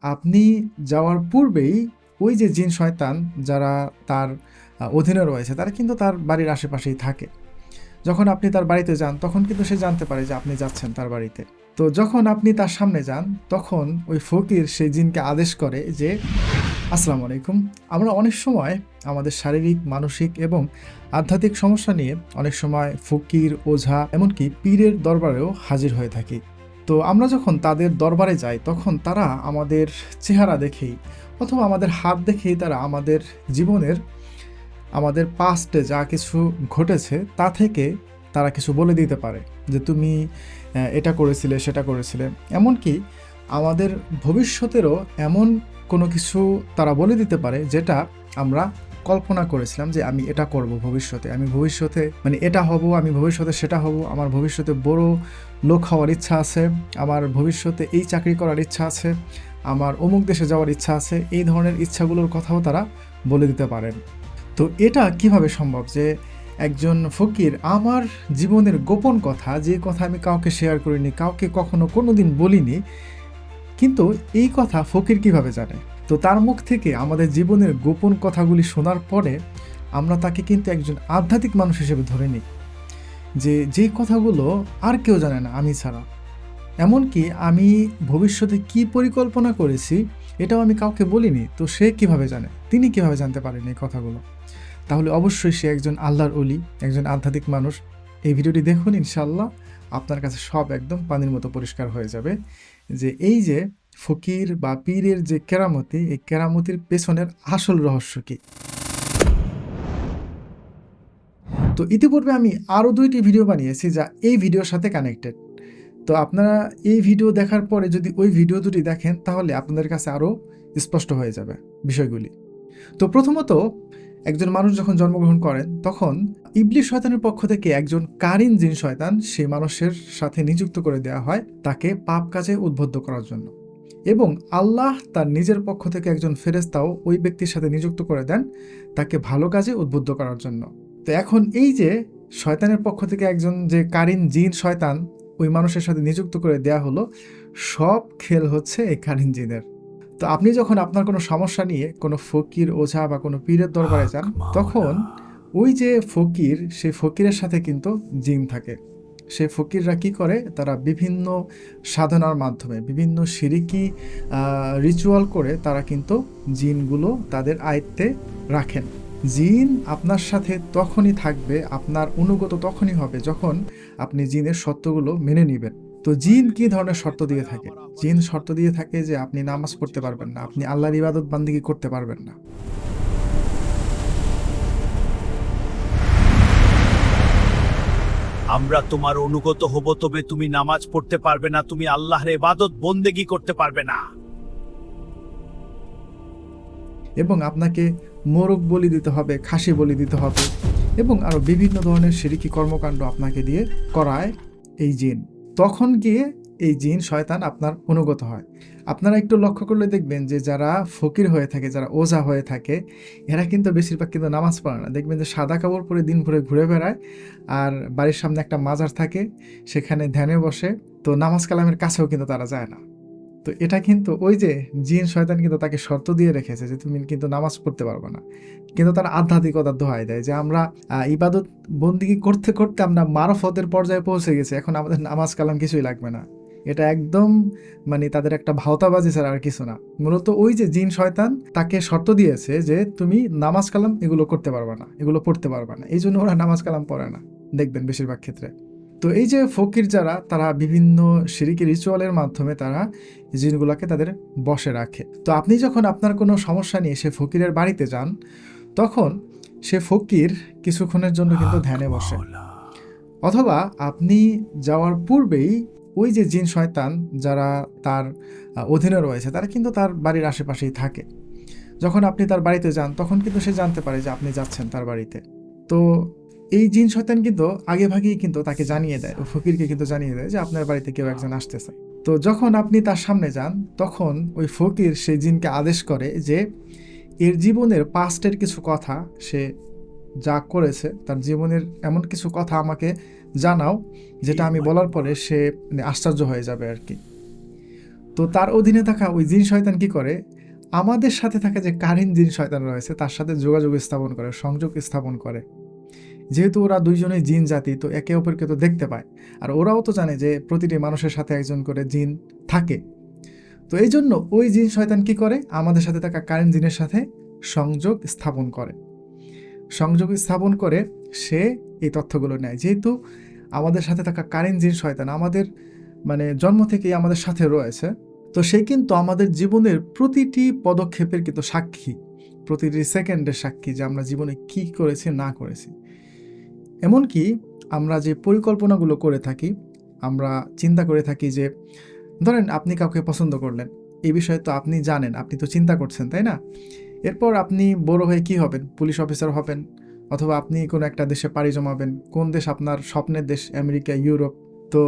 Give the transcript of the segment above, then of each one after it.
আপনি যাওয়ার পূর্বেই ওই যে জিন শয়তান যারা তার অধীনে রয়েছে তারা কিন্তু তার বাড়ির আশেপাশেই থাকে। যখন আপনি তার বাড়িতে যান তখন কিন্তু সে জানতে পারে যে আপনি যাচ্ছেন তার বাড়িতে। তো যখন আপনি তার সামনে যান তখন ওই ফকির সেই জিনকে আদেশ করে যে আসসালামু আলাইকুম। আমরা অনেক সময় আমাদের শারীরিক, মানসিক এবং আধ্যাত্মিক সমস্যা নিয়ে অনেক সময় ফকির, ওঝা এমনকি পীরের দরবারেও হাজির হয়ে থাকি। তো আমরা যখন তাদের দরবারে যাই তখন তারা আমাদের চেহারা দেখেই অথবা আমাদের হাত দেখেই তারা আমাদের জীবনের, আমাদের পাস্টে যা কিছু ঘটেছে তা থেকে তারা কিছু বলে দিতে পারে যে তুমি এটা করেছিলে, সেটা করেছিলে। এমনকি আমাদের ভবিষ্যতেরও এমন কোনো কিছু তারা বলে দিতে পারে যেটা আমরা কল্পনা করেছিলাম যে আমি এটা করব ভবিষ্যতে, আমি ভবিষ্যতে মানে এটা হব, আমি ভবিষ্যতে সেটা হব, আমার ভবিষ্যতে বড় লোক হওয়ার ইচ্ছা আছে, আমার ভবিষ্যতে এই চাকরি করার ইচ্ছা আছে, আমার অমুক দেশে যাওয়ার ইচ্ছা আছে। এই ধরনের ইচ্ছাগুলোর কথাও তারা বলে দিতে পারেন। তো এটা কিভাবে সম্ভব যে একজন ফকির আমার জীবনের গোপন কথা, যে কথা আমি কাউকে শেয়ার করিনি, কাউকে কখনো কোনোদিন বলিনি, কিন্তু এই কথা ফকির কিভাবে জানে? তো তার মুখ থেকে আমাদের জীবনের গোপন কথাগুলি শোনার পরে আমরা তাকে কিন্তু একজন আধ্যাত্মিক মানুষ হিসেবে ধরে নিই, যে যেই কথাগুলো আর কেউ জানে না আমি ছাড়া। এমনকি আমি ভবিষ্যতে কি পরিকল্পনা করেছি এটাও আমি কাউকে বলিনি, তো সে কিভাবে জানে? তিনি কিভাবে জানতে পারেন এই কথাগুলো? তাহলে অবশ্যই সে একজন আল্লাহর অলি, একজন আধ্যাত্মিক মানুষ। এই ভিডিওটি দেখুন, ইনশাআল্লাহ আপনার কাছে সব একদম পানির মতো পরিষ্কার হয়ে যাবে যে এই যে ফকির বা পীরের যে কেরামতি, এই কেরামতির পেছনের আসল রহস্য কী। তো ইতিপূর্বে আমি আরও 2টি ভিডিও বানিয়েছি যা এই ভিডিওর সাথে কানেক্টেড। তো আপনারা এই ভিডিও দেখার পরে যদি ওই ভিডিও দুটি দেখেন তাহলে আপনাদের কাছে আরও স্পষ্ট হয়ে যাবে বিষয়গুলি। তো প্রথমত, একজন মানুষ যখন জন্মগ্রহণ করেন তখন ইবলিস শয়তানের পক্ষ থেকে একজন কারিন জিন শয়তান সে মানুষের সাথে নিযুক্ত করে দেওয়া হয় তাকে পাপ কাজে উদ্বুদ্ধ করার জন্য, এবং আল্লাহ তার নিজের পক্ষ থেকে একজন ফেরেশতাও ওই ব্যক্তির সাথে নিযুক্ত করে দেন তাকে ভালো কাজে উদ্বুদ্ধ করার জন্য। তো এখন এই যে শয়তানের পক্ষ থেকে একজন যে কারিন জিন শয়তান ওই মানুষের সাথে নিযুক্ত করে দেয়া হলো, সব খেল হচ্ছে এই কারিন জিনের। তো আপনি যখন আপনার কোনো সমস্যা নিয়ে কোনো ফকির, ওঝা বা কোনো পীরের দরবারে যান তখন ওই যে ফকির, সেই ফকিরের সাথে কিন্তু জিন থাকে। সেই ফকিররা কী করে, তারা বিভিন্ন সাধনার মাধ্যমে বিভিন্ন শিরিকি রিচুয়াল করে তারা কিন্তু জিনগুলো তাদের আয়ত্তে রাখেন। জিন আপনার সাথে তখনই থাকবে, আপনার অনুগত তখনই হবে যখন আপনি জিনের শর্তগুলো মেনে নেবেন। তো জিন কি ধরনের শর্ত দিয়ে থাকে? জিন শর্ত দিয়ে থাকে যে আপনি নামাজ পড়তে পারবেন না, আপনি আল্লাহর ইবাদত বান্দিগি করতে পারবেন না। আমরা তোমার অনুগত হব, তবে তুমি নামাজ পড়তে পারবে না, তুমি আল্লাহর ইবাদত বন্দেগী করতে পারবে না। এবং আপনাকে মোরগ বলি দিতে হবে, খাসি বলি দিতে হবে, এবং আরও বিভিন্ন ধরনের শিরকি কর্মকাণ্ড আপনাকে দিয়ে করায় এই জিন। তখন গিয়ে এই জিন শয়তান আপনার অনুগত হয়। আপনারা একটু লক্ষ্য করলে দেখবেন যে যারা ফকির হয়ে থাকে, যারা ওঝা হয়ে থাকে, এরা কিন্তু বেশিরভাগ কিন্তু নামাজ পড়ে না। দেখবেন যে সাদা কাপড় পরে দিন ভরে ঘুরে বেড়ায়, আর বাড়ির সামনে একটা মাজার থাকে, সেখানে ধ্যানে বসে। তো নামাজ কালামের কাছেও কিন্তু তারা যায় না। তো এটা কিন্তু ওই যে জিন শয়তান কিন্তু তাকে শর্ত দিয়ে রেখেছে যে তুমি কিন্তু নামাজ পড়তে পারবে না। কিন্তু তারা আধ্যাত্মিকতার দোহাই দেয় যে আমরা ইবাদত বন্দিগি করতে করতে আমরা মারফতের পর্যায়ে পৌঁছে গেছি, এখন আমাদের নামাজ কালাম কিছুই লাগবে না। এটা একদম মানে তাদের একটা ভাওতাবাজি ছাড়া আর কিছু না। মূলত ওই যে জিন শয়তান তাকে শর্ত দিয়েছে যে তুমি নামাজ কালাম এগুলো করতে পারবে না, এগুলো পড়তে পারবে না, এই জন্য ওরা নামাজ কালাম পড়ে না দেখবেন বেশিরভাগ ক্ষেত্রে। তো এই যে ফকির যারা, তারা বিভিন্ন শিরকি রিচুয়ালের মাধ্যমে তারা জিনগুলোকে তাদের বশে রাখে। তো আপনি যখন আপনার কোনো সমস্যা নিয়ে সে ফকিরের বাড়িতে যান তখন সে ফকির কিছুক্ষণের জন্য কিন্তু ধ্যানে বসে, অথবা আপনি যাওয়ার পূর্বেই ওই যে জিন শয়তান যারা তার অধীনে রয়েছে তারা কিন্তু তার বাড়ির আশেপাশেই থাকে। যখন আপনি তার বাড়িতে যান তখন কিন্তু সে জানতে পারে যে আপনি যাচ্ছেন তার বাড়িতে। তো এই জিন শয়তান কিন্তু আগে ভাগেই কিন্তু তাকে জানিয়ে দেয়, ও ফকিরকে কিন্তু জানিয়ে দেয় যে আপনার বাড়িতে কেউ একজন আসতেছে। তো যখন আপনি তার সামনে যান তখন ওই ফকির সেই জিনকে আদেশ করে যে এর জীবনের পাস্টের কিছু কথা, সে যা করেছে তার জীবনের এমন কিছু কথা আমাকে জানাও যেটা আমি বলার পরে সে আশ্চর্য হয়ে যাবে আর কি। তো তার অধীনে থাকা ওই জিন শয়তান কি করে, আমাদের সাথে থাকা যে কারিন জিন শয়তান রয়েছে তার সাথে যোগাযোগ স্থাপন করে, সংযোগ স্থাপন করে। যেহেতু ওরা দুইজনেই জিন জাতি, তো একে অপরকে তো দেখতে পায়, আর ওরাও তো জানে যে প্রতিটি মানুষের সাথে একজন করে জিন থাকে। তো এই জন্য ওই জিন শয়তান কি করে, আমাদের সাথে থাকা কারেন্ট জিনের সাথে সংযোগ স্থাপন করে। সংযোগ স্থাপন করে সে এই তথ্যগুলো নেয়। যেহেতু আমাদের সাথে থাকা কারেন্ট জিন শয়তান আমাদের মানে জন্ম থেকেই আমাদের সাথে রয়েছে, তো সে কিন্তু আমাদের জীবনের প্রতিটি পদক্ষেপের কিন্তু সাক্ষী, প্রতিটি সেকেন্ডের সাক্ষী যে আমরা জীবনে কি করেছি না করেছি। এমনকি আমরা যে পরিকল্পনাগুলো করে থাকি, আমরা চিন্তা করে থাকি যে ধরেন আপনি কাউকে পছন্দ করলেন, এই বিষয়ে তো আপনি জানেন, আপনি তো চিন্তা করছেন, তাই না? এরপর আপনি বড় হয়ে কি হবেন, পুলিশ অফিসার হবেন, অথবা আপনি কোনো একটা দেশে পাড়ি জমাবেন। কোন দেশ আপনার স্বপ্নের দেশ, আমেরিকা, ইউরোপ। তো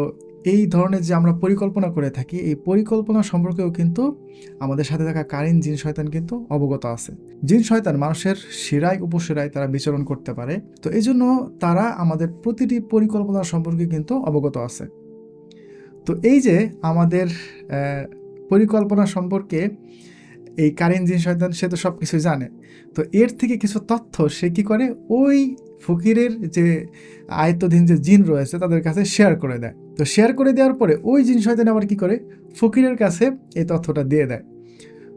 এই ধরনের যে আমরা পরিকল্পনা করে থাকি, এই পরিকল্পনা সম্পর্কেও কিন্তু আমাদের সাথে থাকা কারিন জিন শয়তান কিন্তু অবগত আছে। জিন শয়তান মানুষের শিরায় উপশিরায় তারা বিচরণ করতে পারে, তো এই জন্য তারা আমাদের প্রতিটি পরিকল্পনা সম্পর্কে কিন্তু অবগত আছে। তো এই যে আমাদের পরিকল্পনা সম্পর্কে এই কারিন জিন শয়তান সে তো সব কিছু জানে, তো এর থেকে কিছু তথ্য সে কী করে, ওই ফকিরের যে আয়ত্তাধীন যে জিন রয়েছে তাদের কাছে শেয়ার করে দেয়। তো শেয়ার করে দেওয়ার পরে ওই জিন শয়তান আবার কী করে, ফকিরের কাছে এই তথ্যটা দিয়ে দেয়।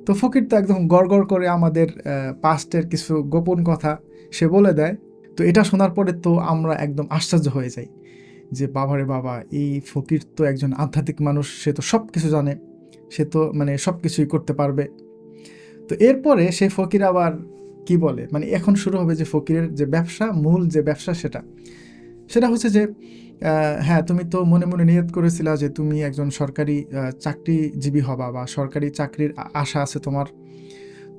তো ফকির তো একদম গড়গড় করে আমাদের পাস্টের কিছু গোপন কথা সে বলে দেয়। তো এটা শোনার পরে তো আমরা একদম আশ্চর্য হয়ে যাই যে বাবারে বাবা, এই ফকির তো একজন আধ্যাত্মিক মানুষ, সে তো সব কিছু জানে, সে তো মানে সব কিছুই করতে পারবে। তো এরপরে সে ফকির আবার কি বলে, মানে এখন শুরু হবে যে ফকিরের যে ব্যবসা, মূল যে ব্যবসা সেটা হচ্ছে যে হ্যাঁ, তুমি তো মনে মনে নিয়ত করেছিলা যে তুমি একজন সরকারি চাকরিজীবী হবা, বা সরকারি চাকরির আশা আছে তোমার।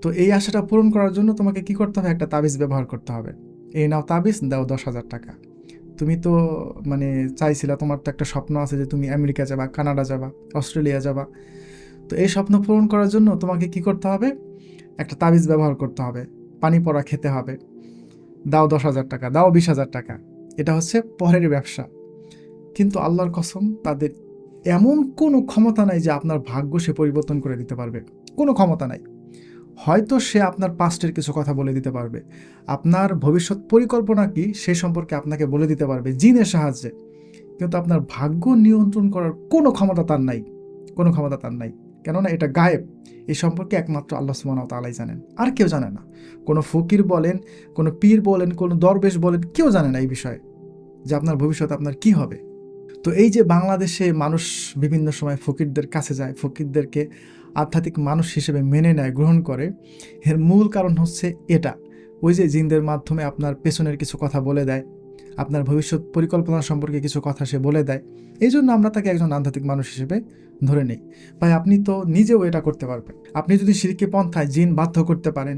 তো এই আশাটা পূরণ করার জন্য তোমাকে কি করতে হবে, একটা তাবিজ ব্যবহার করতে হবে। এই নাও তাবিজ, দাও 10,000 টাকা। তুমি তো মানে চাইছিলা, তোমার তো একটা স্বপ্ন আছে যে তুমি আমেরিকা যাবা, কানাডা যাবা, অস্ট্রেলিয়া যাবা। তো এই স্বপ্ন পূরণ করার জন্য তোমাকে কি করতে হবে, একটা তাবিজ ব্যবহার করতে হবে, পানি পড়া খেতে হবে, দাও 10,000 টাকা, দাও 20,000 টাকা। এটা হচ্ছে পরের ব্যবসা। কিন্তু আল্লাহর কসম, তাদের এমন কোনো ক্ষমতা নাই যে আপনার ভাগ্য সে পরিবর্তন করে দিতে পারবে, কোনো ক্ষমতা নাই। হয়তো সে আপনার পাস্টের কিছু কথা বলে দিতে পারবে, আপনার ভবিষ্যৎ পরিকল্পনা কি সে সম্পর্কে আপনাকে বলে দিতে পারবে জিনের সাহায্যে, কিন্তু আপনার ভাগ্য নিয়ন্ত্রণ করার কোনো ক্ষমতা তার নাই, কোনো ক্ষমতা তার নাই। কেননা এটা গায়েব, এই সম্পর্কে একমাত্র আল্লাহ সুবহানাহু ওয়া তাআলাই জানেন, আর কেউ জানে না। কোনো ফকির বলেন, কোনো পীর বলেন, কোনো দরবেশ বলেন, কেউ জানে না এই বিষয়ে যে আপনার ভবিষ্যৎ আপনার কি হবে। তো এই যে বাংলাদেশে মানুষ বিভিন্ন সময় ফকিরদের কাছে যায়, ফকিরদেরকে আধ্যাত্মিক মানুষ হিসেবে মেনে নেয়, গ্রহণ করে, এর মূল কারণ হচ্ছে এটা। ওই যে জিনদের মাধ্যমে আপনার পেছনের কিছু কথা বলে দেয়, আপনার ভবিষ্যৎ পরিকল্পনা সম্পর্কে কিছু কথা সে বলে দেয়। এই জন্য আমরা তাকে একজন আধ্যাত্মিক মানুষ হিসেবে ধরে নিই। ভাই, আপনি তো নিজেও এটা করতে পারবেন। আপনি যদি শিরকি পন্থায় জিন বাধ্য করতে পারেন,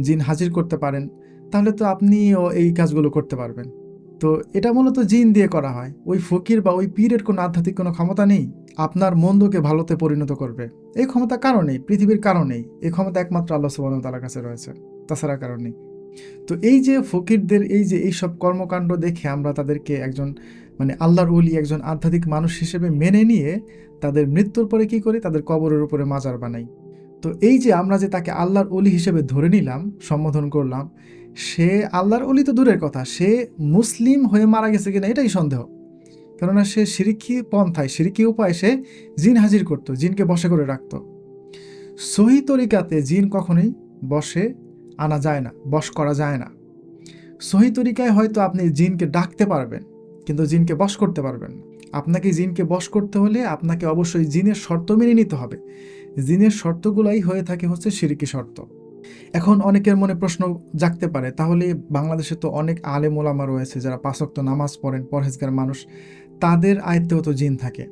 জিন হাজির করতে পারেন, তাহলে তো আপনিও এই কাজগুলো করতে পারবেন। তো এটা মূলত জিন দিয়ে করা হয়। ওই ফকির বা ওই পীরের কোনো আধ্যাত্মিক কোনো ক্ষমতা নেই আপনার মন্দকে ভালোতে পরিণত করবে। এই ক্ষমতা কারো নেই, পৃথিবীর কারো নেই। এই ক্ষমতা একমাত্র আল্লাহ সুবহানাহু ওয়া তাআলার কাছে রয়েছে, তাছাড়া কারো নেই। তো এই যে ফকিরদের এই যে এইসব কর্মকাণ্ড দেখে আমরা তাদেরকে একজন মানে আল্লাহর ওলি, একজন আধ্যাত্মিক মানুষ হিসেবে মেনে নিয়ে তাদের মৃত্যুর পরে কি করি, তাদের কবরের উপরে মাজার বানাই। তো এই যে আমরা যে তাকে আল্লাহর ওলি হিসেবে ধরে নিলাম, সম্বোধন করলাম, সে আল্লাহর ওলি তো দূরের কথা, সে মুসলিম হয়ে মারা গেছে কিনা এটাই সন্দেহ। কেননা সে শিরকি পন্থায়, শিরকি উপায়ে সে জিন হাজির করত, জিনকে বশে করে রাখত। সহি তরিকাতে জিন কখনোই বশে আনা যায় না, বশ করা যায় না। সহি তরিকায় হয়তো আপনি জিনকে ডাকতে পারবেন, কিন্তু জিনকে বশ করতে পারবেন না। আপনাকে জিনকে বশ করতে হলে আপনাকে অবশ্যই জিনের শর্ত মেনে নিতে হবে। জিনের শর্তগুলাই হয়ে থাকে হচ্ছে শিরকি শর্ত। এখন অনেকের মনে প্রশ্ন জাগতে পারে, তাহলে বাংলাদেশে তো অনেক আলেম ওলামা রয়েছে যারা 5 ওয়াক্ত নামাজ পড়েন, পরহেজগার মানুষ, তাদের আয়ত্তেও তো জিন থাকে।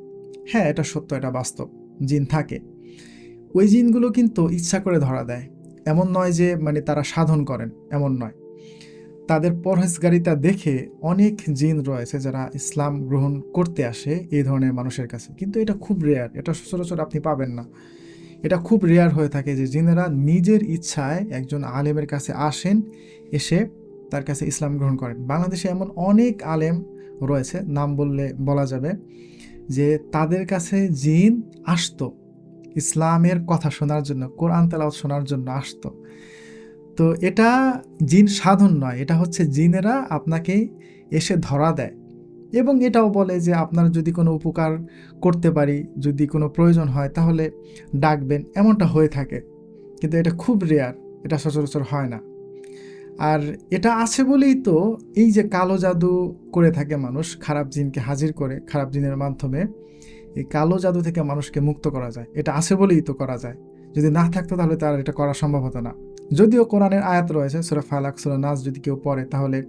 হ্যাঁ, এটা সত্য, এটা বাস্তব, জিন থাকে। ওই জিনগুলো কিন্তু ইচ্ছা করে ধরা দেয়, এমন নয় যে মানে তারা সাধন করেন, এমন নয়। তাদের পরহেজগারিতা দেখে অনেক জিন রয়েছে যারা ইসলাম গ্রহণ করতে আসে এই ধরনের মানুষের কাছে, কিন্তু এটা খুব রেয়ার, এটা সচরাচর আপনি পাবেন না। এটা খুব রেয়ার হয়ে থাকে যে জিনেরা নিজের ইচ্ছায় একজন আলেমের কাছে আসেন, এসে তার কাছে ইসলাম গ্রহণ করেন। বাংলাদেশে এমন অনেক আলেম রয়েছে, নাম বললে বলা যাবে, যে তাদের কাছে জিন আসতো, ইসলামের কথা শোনার জন্য, কোরআন তেলাওয়াত শোনার জন্য আসতো। তো এটা জিন সাধন নয়, এটা হচ্ছে জিনেরা আপনাকে এসে ধরা দেয় এবং এটাও বলে যে আপনার যদি কোনো উপকার করতে পারি, যদি কোনো প্রয়োজন হয় তাহলে ডাকবেন, এমনটা হয়ে থাকে। কিন্তু এটা খুব রেয়ার, এটা সচরাচর হয় না। আর এটা আছে বলেই তো এই যে কালো জাদু করে থাকে মানুষ, খারাপ জিনকে হাজির করে, খারাপ জিনের মাধ্যমে এই কালো জাদু থেকে মানুষকে মুক্ত করা যায়। এটা আছে বলেই তো করা যায়, যদি না থাকতো তাহলে তার এটা করা সম্ভব হতো না। যদিও কোরআনের আয়াত রয়েছে, সূরা ফালাক, সূরা নাস যদি কেউ পড়ে তাহলে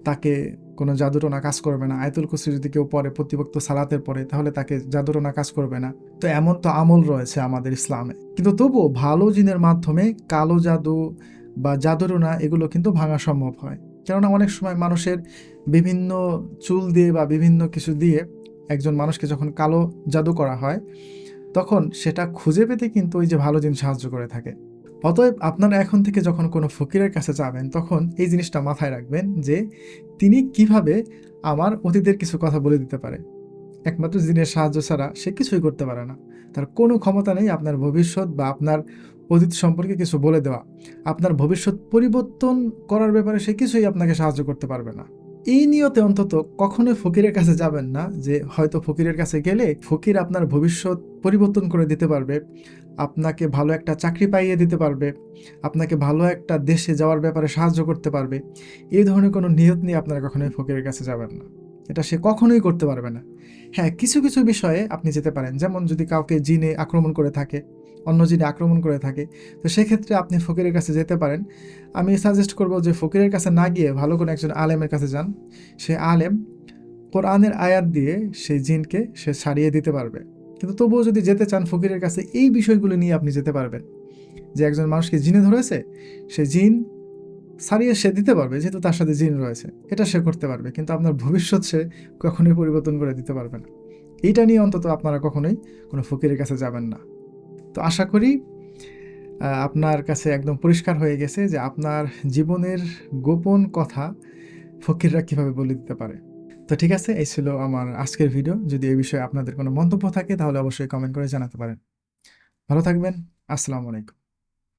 তাকে কোনো জাদুটোনা কাজ করবে না। আয়াতুল কুরসি যদি কেউ পড়ে প্রতিবক্ত সালাতের পরে তাহলে তাকে জাদুটোনা কাজ করবে না। তো এমন তো আমল রয়েছে আমাদের ইসলামে। কিন্তু তবুও ভালো জিনের মাধ্যমে কালো জাদু বা জাদুটোনা এগুলো কিন্তু ভাঙা সম্ভব হয়। কেননা অনেক সময় মানুষের বিভিন্ন চুল দিয়ে বা বিভিন্ন কিছু দিয়ে একজন মানুষকে যখন কালো জাদু করা হয় তখন সেটা খুঁজে পেতে কিন্তু ওই যে ভালো জিন সাহায্য করে থাকে। অতএব আপনারা এখন থেকে যখন কোনো ফকিরের কাছে যাবেন তখন এই জিনিসটা মাথায় রাখবেন যে তিনি কিভাবে আমার অতীতের কিছু কথা বলে দিতে পারে। একমাত্র জিনের সাহায্য ছাড়া সে কিছুই করতে পারে না। তার কোনো ক্ষমতা নেই আপনার ভবিষ্যৎ বা আপনার অতীত সম্পর্কে কিছু বলে দেওয়া। আপনার ভবিষ্যৎ পরিবর্তন করার ব্যাপারে সে কিছুই আপনাকে সাহায্য করতে পারবে না। এই নিয়তে অন্তত কখনোই ফকিরের কাছে যাবেন না যে হয়তো ফকিরের কাছে গেলে ফকির আপনার ভবিষ্যৎ পরিবর্তন করে দিতে পারবে, আপনাকে ভালো একটা চাকরি পাইয়ে দিতে পারবে, আপনাকে ভালো একটা দেশে যাওয়ার ব্যাপারে সাহায্য করতে পারবে। এই ধরনের কোনো নিয়ত নিয়ে আপনারা কখনোই ফকিরের কাছে যাবেন না, এটা সে কখনোই করতে পারবে না। হ্যাঁ, কিছু কিছু বিষয়ে আপনি যেতে পারেন, যেমন যদি কাউকে জিনে আক্রমণ করে থাকে, অন্য জিনে আক্রমণ করে থাকে, তো সেক্ষেত্রে আপনি ফকিরের কাছে যেতে পারেন। আমি সাজেস্ট করব যে ফকিরের কাছে না গিয়ে ভালো কোনো একজন আলেমের কাছে যান। সে আলেম কোরআনের আয়াত দিয়ে সেই জিনকে সে ছাড়িয়ে দিতে পারবে। কিন্তু তবুও যদি যেতে চান ফকিরের কাছে, এই বিষয়গুলো নিয়ে আপনি যেতে পারবেন যে একজন মানুষকে জিনে ধরেছে, সে জিন ছাড়িয়ে সে দিতে পারবে যেহেতু তার সাথে জিন রয়েছে, এটা সে করতে পারবে, কিন্তু আপনার ভবিষ্যৎ সে কখনোই পরিবর্তন করে দিতে পারবে না। এইটা নিয়ে অন্তত আপনারা কখনোই কোনো ফকিরের কাছে যাবেন না। তো আশা করি আপনার কাছে একদম পরিষ্কার হয়ে গেছে যে আপনার জীবনের গোপন কথা ফকিররা কিভাবে বলে দিতে পারে। তো ঠিক আছে, এই ছিল আমার আজকের ভিডিও। যদি এই বিষয়ে আপনাদের কোনো মন্তব্য থাকে তাহলে অবশ্যই কমেন্ট করে জানাতে পারেন। ভালো থাকবেন। আসসালামু আলাইকুম।